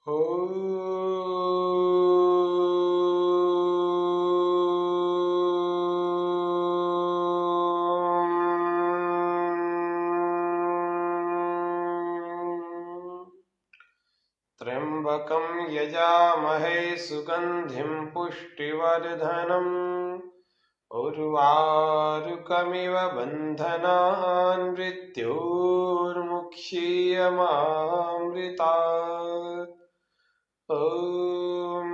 त्र्यंबकं यजामहे सुगंधिं पुष्टिवर्धनम् उर्वारुकमिव बन्धनान् मृत्योर्मुक्षीयमामृतात्। ॐ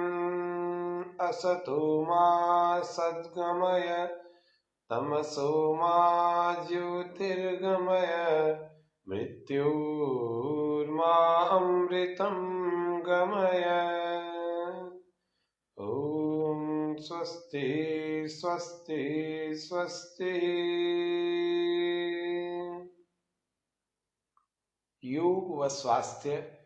असतो मा सद्गमय तमसो मा ज्योतिर्गमय मृत्योर्मा अमृतं गमय। ॐ स्वस्ति स्वस्ति स्वस्ति। योग व स्वास्थ्य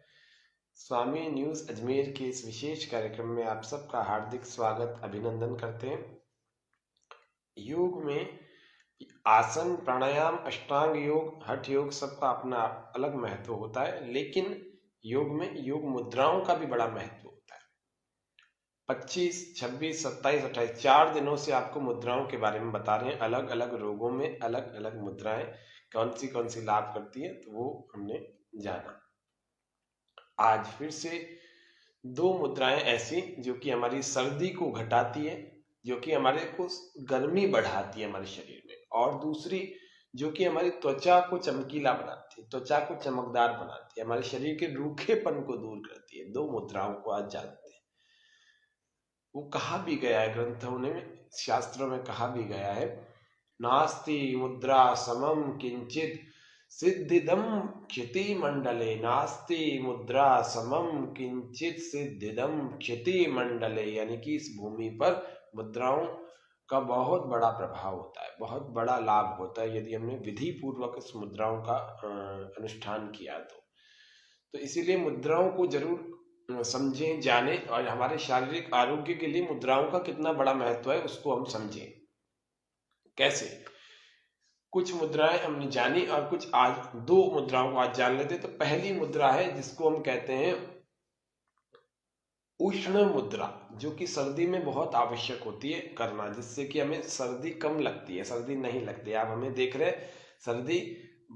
स्वामी न्यूज अजमेर के इस विशेष कार्यक्रम में आप सबका हार्दिक स्वागत अभिनंदन करते हैं। योग में आसन, प्राणायाम, अष्टांग योग, हठ योग सबका अपना अलग महत्व होता है, लेकिन योग में योग मुद्राओं का भी बड़ा महत्व होता है। 25, 26, 27, 28 4 दिनों से आपको मुद्राओं के बारे में बता रहे हैं। अलग अलग रोगों में अलग अलग मुद्राएं कौन सी लाभ करती है, तो वो हमने जाना। आज फिर से 2 मुद्राएं ऐसी जो कि हमारी सर्दी को घटाती है, जो कि हमारे को गर्मी बढ़ाती है हमारे शरीर में, और दूसरी जो कि हमारी त्वचा को चमकीला बनाती है, त्वचा को चमकदार बनाती है, हमारे शरीर के रूखेपन को दूर करती है। 2 मुद्राओं को आज जानते हैं। वो कहा भी गया है ग्रंथों में, शास्त्रों में कहा भी गया है, नास्ति मुद्रा समम किंचित सिद्धिदम क्षिति मंडले। नास्ति मुद्रा समम किंचित सिद्धिदम क्षिति मंडले, यानी कि इस भूमि पर मुद्राओं का बहुत बड़ा प्रभाव होता है, बहुत बड़ा लाभ होता है यदि हमने विधि पूर्वक इस मुद्राओं का अनुष्ठान किया तो इसीलिए मुद्राओं को जरूर समझें, जानें, और हमारे शारीरिक आरोग्य के लिए मुद्राओं का कितना बड़ा महत्व है उसको हम समझें। कैसे? कुछ मुद्राएं हमने जानी और कुछ आज 2 मुद्राओं को आज जान लेते। तो पहली मुद्रा है जिसको हम कहते हैं उष्ण मुद्रा, जो कि सर्दी में बहुत आवश्यक होती है करना, जिससे कि हमें सर्दी कम लगती है, सर्दी नहीं लगती। आप हमें देख रहे हैं, सर्दी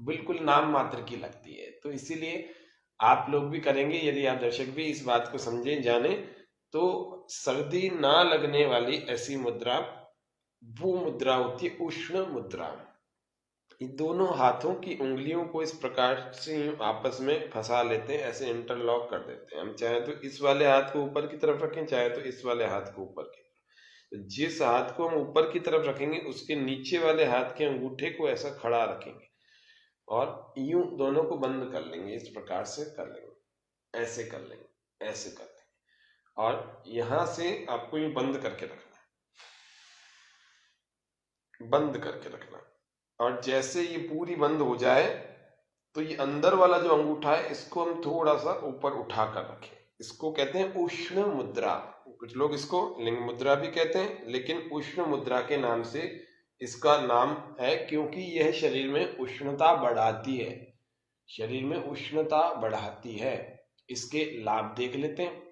बिल्कुल नाम मात्र की लगती है। तो इसीलिए आप लोग भी करेंगे, यदि आप दर्शक भी इस बात को समझें, जाने, तो सर्दी ना लगने वाली ऐसी मुद्रा वो मुद्रा होती है उष्ण मुद्रा। दोनों हाथों की उंगलियों को इस प्रकार से आपस में फंसा लेते हैं, ऐसे इंटरलॉक कर देते हैं। हम चाहे तो इस वाले हाथ को ऊपर की तरफ रखें, चाहे तो इस वाले हाथ को ऊपर की तरफ। जिस हाथ को हम ऊपर की तरफ रखेंगे उसके नीचे वाले हाथ के अंगूठे को ऐसा खड़ा रखेंगे और यूं दोनों को बंद कर लेंगे। इस प्रकार से कर लेंगे, ऐसे कर लेंगे, ऐसे कर लेंगे, और यहां से आपको यूं बंद करके रखना, बंद करके रखना। और जैसे ये पूरी बंद हो जाए तो ये अंदर वाला जो अंगूठा है इसको हम थोड़ा सा ऊपर उठा कर रखें। इसको कहते हैं उष्ण मुद्रा। कुछ लोग इसको लिंग मुद्रा भी कहते हैं, लेकिन उष्ण मुद्रा के नाम से इसका नाम है क्योंकि यह शरीर में उष्णता बढ़ाती है, शरीर में उष्णता बढ़ाती है। इसके लाभ देख लेते हैं।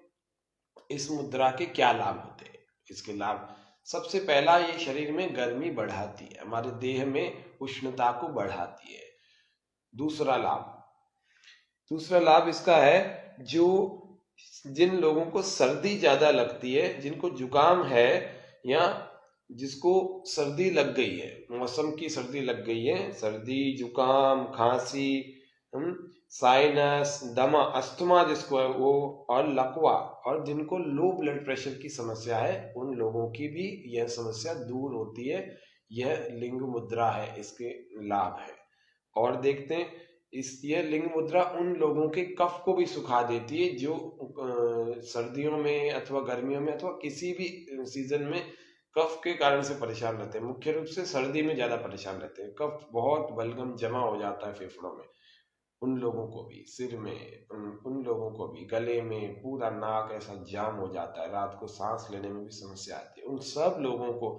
इस मुद्रा के क्या लाभ होते हैं? इसके लाभ, सबसे पहला, ये शरीर में गर्मी बढ़ाती है, हमारे देह में उष्णता को बढ़ाती है। दूसरा लाभ इसका है, जो जिन लोगों को सर्दी ज्यादा लगती है, जिनको जुकाम है या जिसको सर्दी लग गई है, मौसम की सर्दी लग गई है, सर्दी, जुकाम, खांसी, साइनस, दमा, अस्थमा जिसको है वो, और लकवा, और जिनको लो ब्लड प्रेशर की समस्या है, उन लोगों की भी यह समस्या दूर होती है। यह लिंग मुद्रा है, इसके लाभ है। और देखते हैं, यह लिंग मुद्रा उन लोगों के कफ को भी सुखा देती है जो सर्दियों में अथवा गर्मियों में अथवा किसी भी सीजन में कफ के कारण से परेशान रहते हैं। मुख्य रूप से सर्दी में ज्यादा परेशान रहते हैं, कफ बहुत बलगम जमा हो जाता है फेफड़ों में, उन लोगों को भी, सिर में, उन लोगों को भी, गले में, पूरा नाक ऐसा जाम हो जाता है, रात को सांस लेने में भी समस्या आती है। उन सब लोगों को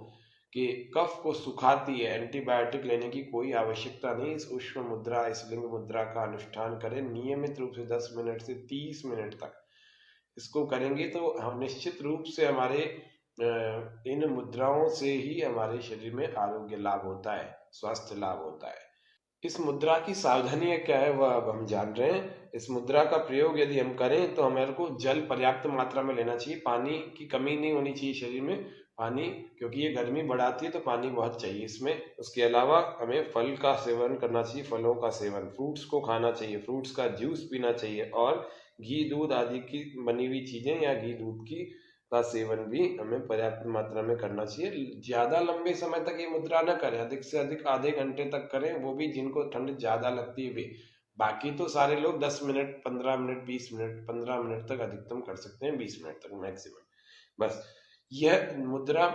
कि कफ को सुखाती है, एंटीबायोटिक लेने की कोई आवश्यकता नहीं। इस उष्ण मुद्रा, इस लिंग मुद्रा का अनुष्ठान करें नियमित रूप से 10 मिनट से 30 मिनट तक। इसको करेंगे तो हम निश्चित रूप से हमारे इन मुद्राओं से ही हमारे शरीर में आरोग्य लाभ होता है, स्वास्थ्य लाभ होता है। इस मुद्रा की सावधानियां क्या है वह अब हम जान रहे हैं। इस मुद्रा का प्रयोग यदि हम करें तो हमारे को जल पर्याप्त मात्रा में लेना चाहिए, पानी की कमी नहीं होनी चाहिए शरीर में। पानी, क्योंकि ये गर्मी बढ़ाती है तो पानी बहुत चाहिए इसमें। उसके अलावा हमें फल का सेवन करना चाहिए, फलों का सेवन, फ्रूट्स को खाना चाहिए, फ्रूट्स का जूस पीना चाहिए, और घी दूध आदि की बनी हुई चीजें या घी दूध की का सेवन भी हमें पर्याप्त मात्रा में करना चाहिए। ज्यादा लंबे समय तक ये मुद्रा न करें, अधिक से अधिक आधे घंटे तक करें, वो भी जिनको ठंड ज्यादा लगती है वे। बाकी तो सारे लोग 10 मिनट, 15 मिनट, 20 मिनट, 15 मिनट तक अधिकतम कर सकते हैं, 20 मिनट तक मैक्सिमम। बस यह मुद्रा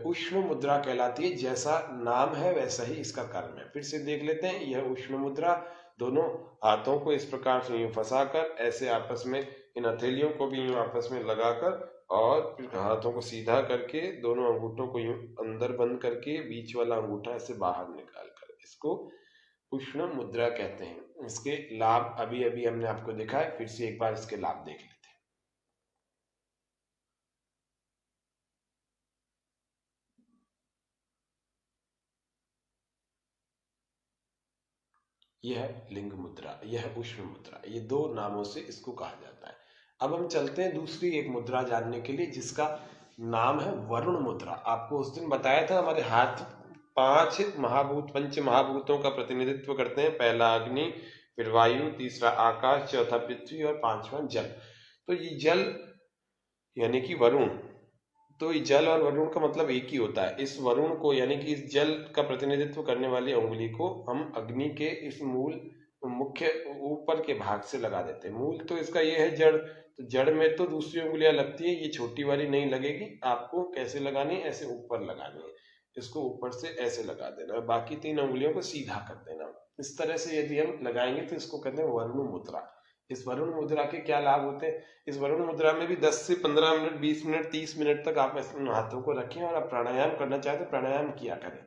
उष्ण मुद्रा कहलाती है। जैसा नाम है वैसा ही इसका कर्म है। फिर से देख लेते हैं। यह उष्ण मुद्रा, दोनों हाथों को इस प्रकार से यूं फंसाकर ऐसे आपस में, इन हथेलियों को भी यूं आपस में लगाकर, और फिर हाथों को सीधा करके दोनों अंगूठों को यूं अंदर बंद करके बीच वाला अंगूठा ऐसे बाहर निकाल कर, इसको उष्ण मुद्रा कहते हैं। इसके लाभ अभी अभी हमने आपको दिखाए, फिर से एक बार इसके लाभ देख लेते हैं। यह लिंग मुद्रा, यह उष्ण मुद्रा, ये दो नामों से इसको कहा जाता है। अब हम चलते हैं दूसरी एक मुद्रा जानने के लिए, जिसका नाम है वरुण मुद्रा। आपको उस दिन बताया था हमारे हाथ पांच महाभूत, पंच महाभूतों का प्रतिनिधित्व करते हैं। पहला अग्नि, फिर वायु, तीसरा आकाश, चौथा पृथ्वी और पांचवा जल। तो ये जल यानी कि वरुण, तो ये जल और वरुण का मतलब एक ही होता है। इस वरुण को यानी कि इस जल का प्रतिनिधित्व करने वाली उंगली को हम अग्नि के इस मूल, मुख्य ऊपर के भाग से लगा देते हैं। मूल तो इसका ये है जड़, तो जड़ में तो दूसरी उंगलियां लगती है, ये छोटी वाली नहीं लगेगी। आपको कैसे लगानी है, ऐसे ऊपर लगानी है, इसको ऊपर से ऐसे लगा देना, बाकी तीन उंगलियों को सीधा कर देना। इस तरह से यदि हम लगाएंगे तो इसको कहते हैं वरुण मुद्रा। इस वरुण मुद्रा के क्या लाभ होते हैं? इस वरुण मुद्रा में भी 10 से 15 मिनट, 20 मिनट, 30 मिनट तक आप ऐसे हाथों को रखें, और आप प्राणायाम करना चाहें तो प्राणायाम किया करें।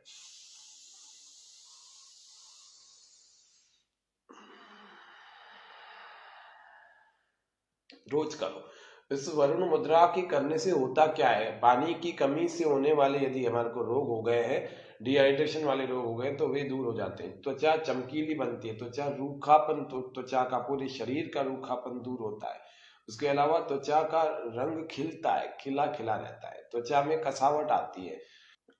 रोज करो। इस वरुण मुद्रा के करने से होता क्या है, पानी की कमी से होने वाले यदि हमारे को रोग हो गए हैं, डिहाइड्रेशन वाले रोग हो गए, तो वे दूर हो जाते हैं। त्वचा चमकीली बनती है, त्वचा रूखापन, तो त्वचा का पूरे शरीर का रूखापन दूर होता है। उसके अलावा त्वचा का रंग खिलता है, खिला खिला रहता है, त्वचा में कसावट आती है,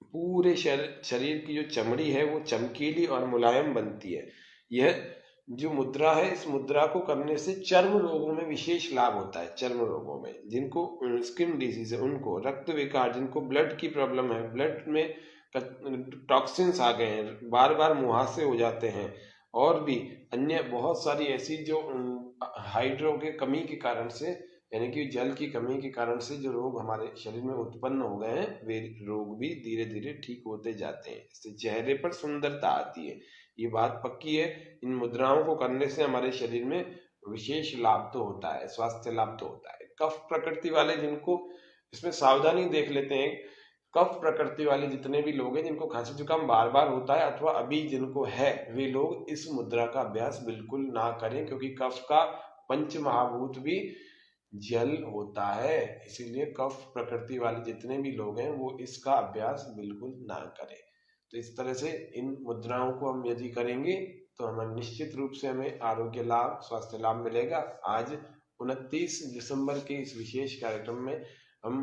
पूरे शरीर की जो चमड़ी है वो चमकीली और मुलायम बनती है। यह जो मुद्रा है, इस मुद्रा को करने से चर्म रोगों में विशेष लाभ होता है। चर्म रोगों में, जिनको स्किन डिजीज है उनको, रक्त विकार, जिनको ब्लड की प्रॉब्लम है, ब्लड में टॉक्सिन्स आ गए हैं, बार बार मुहासे हो जाते हैं, और भी अन्य बहुत सारी ऐसी जो हाइड्रो के कमी के कारण से, यानी कि जल की कमी के कारण से जो रोग हमारे शरीर में उत्पन्न हो गए हैं, वे रोग भी धीरे धीरे ठीक होते जाते हैं। इससे चेहरे पर सुंदरता आती है, ये बात पक्की है। इन मुद्राओं को करने से हमारे शरीर में विशेष लाभ तो होता है, स्वास्थ्य लाभ तो होता है। कफ प्रकृति वाले, जिनको, इसमें सावधानी देख लेते हैं। कफ प्रकृति वाले जितने भी लोग हैं, जिनको खांसी जुकाम बार बार होता है अथवा अभी जिनको है, वे लोग इस मुद्रा का अभ्यास बिल्कुल ना करें, क्योंकि कफ का पंच महाभूत भी जल होता है। इसीलिए कफ प्रकृति वाले जितने भी लोग हैं वो इसका अभ्यास बिल्कुल ना करें। तो इस तरह से इन मुद्राओं को हम यदि करेंगे तो हमें निश्चित रूप से हमें आरोग्य लाभ, स्वास्थ्य लाभ मिलेगा। आज 29 दिसंबर के इस विशेष कार्यक्रम में हम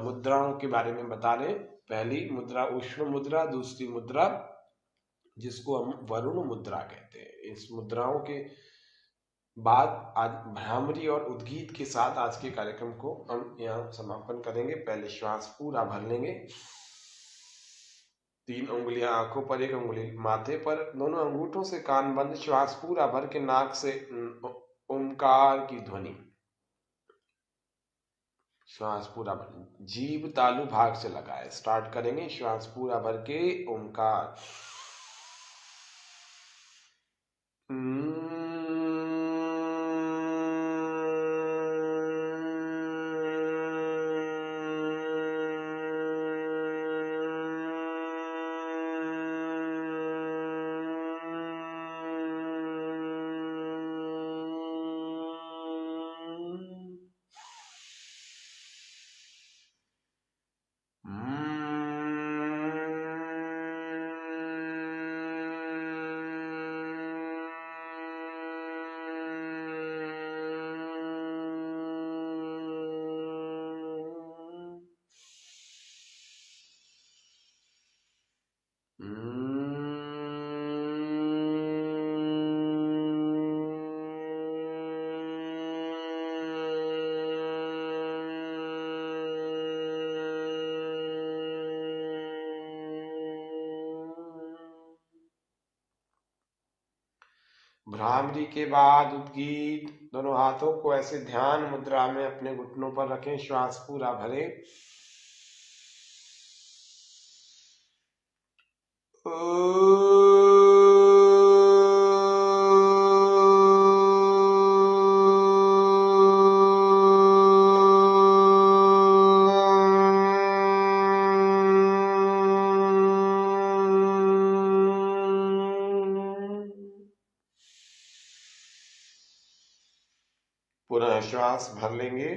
मुद्राओं के बारे में बता रहे हैं। पहली मुद्रा उष्ण मुद्रा, दूसरी मुद्रा जिसको हम वरुण मुद्रा कहते हैं। इस मुद्राओं के बाद आज भ्रामरी और उद्गीत के साथ आज के कार्यक्रम को हम यहाँ समापन करेंगे। पहले श्वास पूरा भर लेंगे, 3 उंगलियां आंखों पर, 1 उंगली माथे पर, दोनों अंगूठों से कान बंद, श्वास पूरा भर के नाक से ओमकार की ध्वनि, श्वास पूरा भर, जीभ तालु भाग से लगाए। स्टार्ट करेंगे, श्वास पूरा भर के ओमकार। भ्रामरी के बाद उद्गीत। दोनों हाथों को ऐसे ध्यान मुद्रा में अपने घुटनों पर रखें, श्वास पूरा भरें। पुनः श्वास भर लेंगे।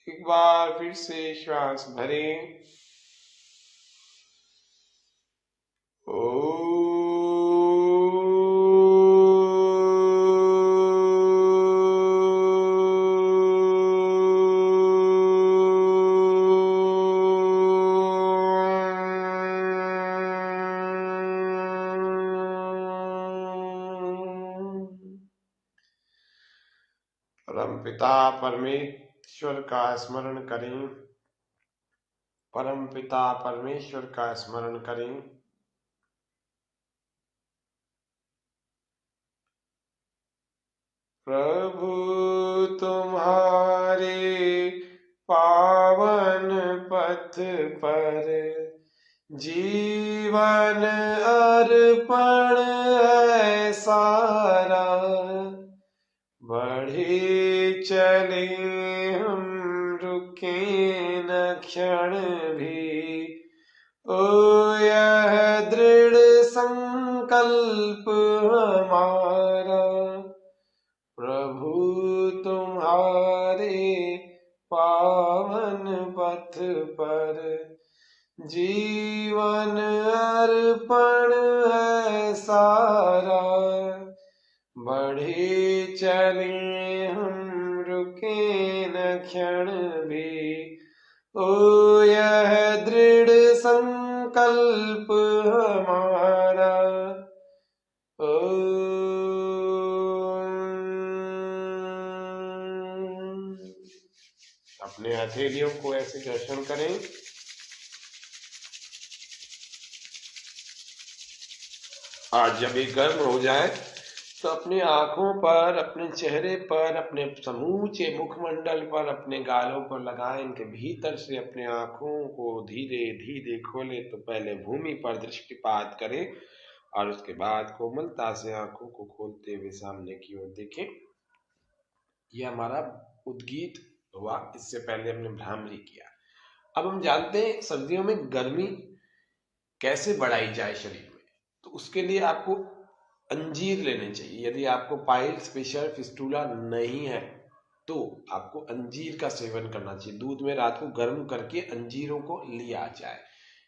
एक बार फिर से श्वास भरें। परमपिता परमेश्वर का स्मरण करें। परमपिता परमेश्वर का स्मरण करें। प्रभु तुम्हारे पावन पथ पर जीवन अर्पण है सारा। बढ़े चले हम रुके न क्षण भी, ओ यह दृढ़ संकल्प हमारा। प्रभु तुम्हारे पावन पथ पर जीवन अर्पण है सारा। बढ़े चले हम रुके न क्षण भी, ओ यह दृढ़ संकल्प हमारा। अपने हथेलियों को ऐसे दर्शन करें। आज जब ये गर्म हो जाए तो अपनी आंखों पर, अपने चेहरे पर, अपने समूचे मुखमंडल पर, अपने गालों पर लगाएं। इनके भीतर से अपने आंखों को धीरे धीरे खोलें। तो पहले भूमि पर दृष्टिपात करें और उसके बाद कोमलता से आंखों को खोलते हुए सामने की ओर देखें। यह हमारा उद्गीत हुआ। इससे पहले हमने भ्रामरी किया। अब हम जानते हैं सर्दियों में गर्मी कैसे बढ़ाई जाए शरीर में। तो उसके लिए आपको अंजीर लेने चाहिए। यदि आपको पाइल्स, फिशर, फिस्टूला नहीं है तो आपको अंजीर का सेवन करना चाहिए। दूध में रात को गर्म करके अंजीरों को लिया जाए।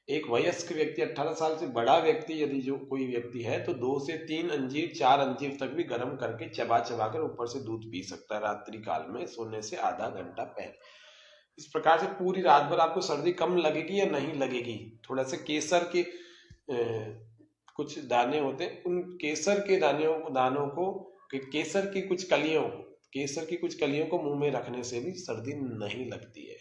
एक वयस्क व्यक्ति, 18 साल से बड़ा व्यक्ति यदि जो कोई व्यक्ति है तो 2 से 3 अंजीर, 4 अंजीर तक भी गर्म करके चबा चबा कर ऊपर से दूध पी सकता है रात्रि काल में, सोने से आधा घंटा पहले। इस प्रकार से पूरी रात भर आपको सर्दी कम लगेगी या नहीं लगेगी। थोड़ा सा केसर के कुछ दाने होते हैं, उन केसर के दानों को, केसर की कुछ कलियों को मुंह में रखने से भी सर्दी नहीं लगती है।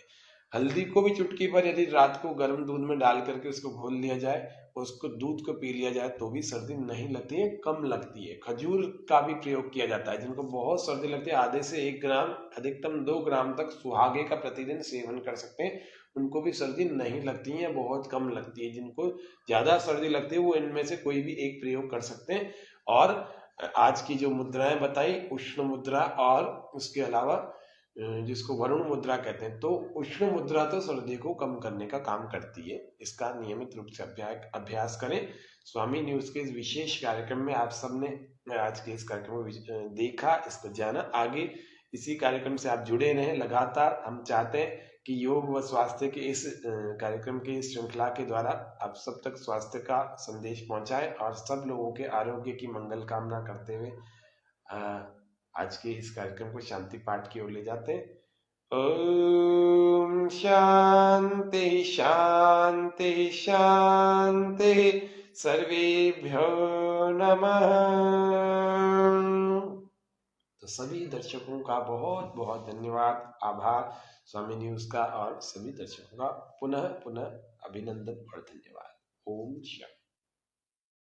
हल्दी को भी चुटकी पर यदि रात को गर्म दूध में डाल करके उसको घोल लिया जाए और उसको दूध को पी लिया जाए तो भी सर्दी नहीं लगती है, कम लगती है। खजूर का भी प्रयोग किया जाता है। जिनको बहुत सर्दी लगती है, आधे से 1 ग्राम, अधिकतम 2 ग्राम तक सुहागे का प्रतिदिन सेवन कर सकते हैं। उनको भी सर्दी नहीं लगती है, बहुत कम लगती है। जिनको ज्यादा सर्दी लगती है वो इनमें से कोई भी एक प्रयोग कर सकते हैं। और आज की जो मुद्राएं बताई, उष्ण मुद्रा और उसके अलावा जिसको वरुण मुद्रा कहते हैं, तो उष्ण मुद्रा तो सर्दी को कम करने का काम करती है। इसका नियमित रूप से अभ्यास करें। स्वामी न्यूज के इस विशेष कार्यक्रम में आप सबने आज के इस कार्यक्रम में देखा, इसको जाना। आगे इसी कार्यक्रम से आप जुड़े रहें लगातार। हम चाहते हैं कि योग व स्वास्थ्य के इस कार्यक्रम के इस श्रृंखला के द्वारा आप सब तक स्वास्थ्य का संदेश पहुंचाए और सब लोगों के आरोग्य की मंगल कामना करते हुए आज के इस कार्यक्रम को शांति पाठ की ओर ले जाते हैं। ओम शांति शांति शांति। सर्वेभ्यो नमः। तो सभी दर्शकों का बहुत बहुत धन्यवाद, आभार स्वामी न्यूज का, और सभी दर्शकों का पुनः पुनः अभिनंदन और धन्यवाद। ओम शांति।